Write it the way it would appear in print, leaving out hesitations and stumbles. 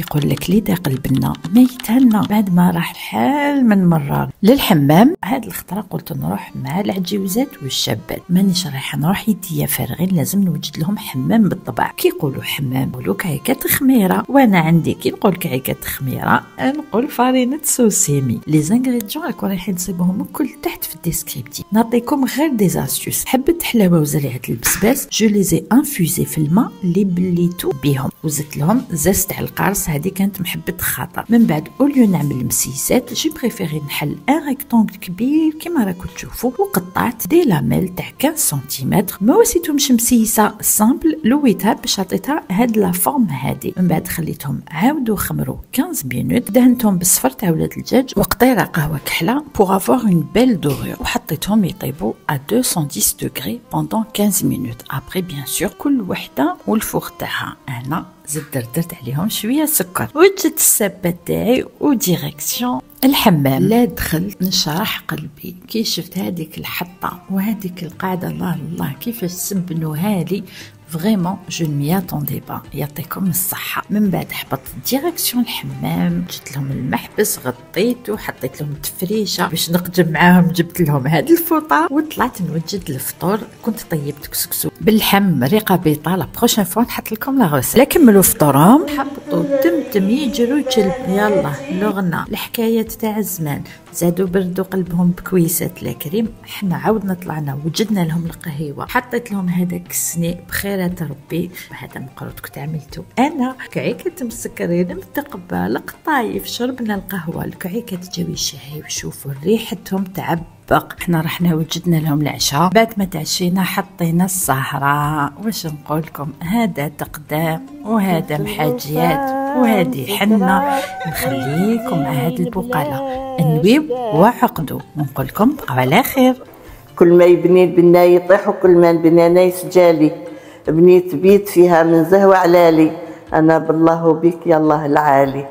يقول لك لي داق البنه ما يتهنى بعد ما راح الحال من مرار للحمام. هاد الخطره قلت نروح مع العجوزات والشابات، مانيش رايحه نروح يديا فارغين، لازم نوجد لهم حمام بالطبع. كي يقولوا حمام يقولوا كعكات خميره، وانا عندي كي نقول كعكات خميره نقول فارينه سوسيمي. لي زانغريديون راكم رايحين تصيبوهم الكل تحت في الديسكريبتيف. نعطيكم غير دي زاستيوس. حبه حلاوه وزريعه البسباس جو لي زي انفوزي في الماء اللي بليتو بيهم، وزدت لهم زاز تاع القرص، هذه كانت محبه خاطر. من بعد اوليو نعمل مسيسات جي بريفيري نحل ان ريكتونغل كبير كيما راكم تشوفوا، وقطعت دي لاميل تاع 15 سنتيمتر. ما وسيتهمش مسيسه سامبل، لويتها باش عطيتها هاد لا فورم هادي. من بعد خليتهم عاودوا خمروا 15 مينوت، دهنتهم بالصفر تاع ولاد الدجاج وقطيره قهوه كحله بوغ افوار اون بيل دورور، وحطيتهم يطيبوا ا 210 دوغري بوندون 15 مينوت. ابري بيان سور كل وحده والفوغ تاعها. انا درت عليهم شويه سكر، وجدت السابه تاعي وديريكسيون الحمام. لا دخلت نشرح قلبي كي شفت هذيك الحطه وهذيك القاعده، الله كيفاش سبنوها لي. فريمون جو نمي اتوندي با، يعطيكم الصحه. من بعد حبطت ديريكسيون الحمام، جبت لهم المحبس غطيته وحطيت لهم تفريشه باش نقدم معاهم. جبت لهم هاد الفوطه وطلعت نوجد الفطور. كنت طيبت كسكسو باللحم ريقه بيضه، لا بروشين فوا نحط لكم لا غوسيت. لا كملوا فطورهم، حبطوا تمتم يجروا جلب، يلا لغنا الحكايات تاع الزمان. زادوا بردوا قلبهم بكويسات الكريم. حنا عاودنا طلعنا وجدنا لهم القهيوه، حطيت لهم هذاك السني بخيرات ربي. هذا مقروط كنت عملته انا، كعكه مسكرين متقبل قطايف، شربنا القهوه، الكعكات جاوي شاي وشوفوا ريحتهم تعبق. احنا رحنا وجدنا لهم العشاء. بعد ما تعشينا حطينا السهره. واش نقول لكم، هذا تقدام وهذا محاجيات وهذه حنه. نخليكم مع هذه البقاله نويو وعقدوا، ونقول لكم بقوا على خير. كل ما يبني البنا يطيح، وكل ما نبني انا يسجالي. بنيت بيت فيها من زهوة علالي، انا بالله بك يا الله العالي.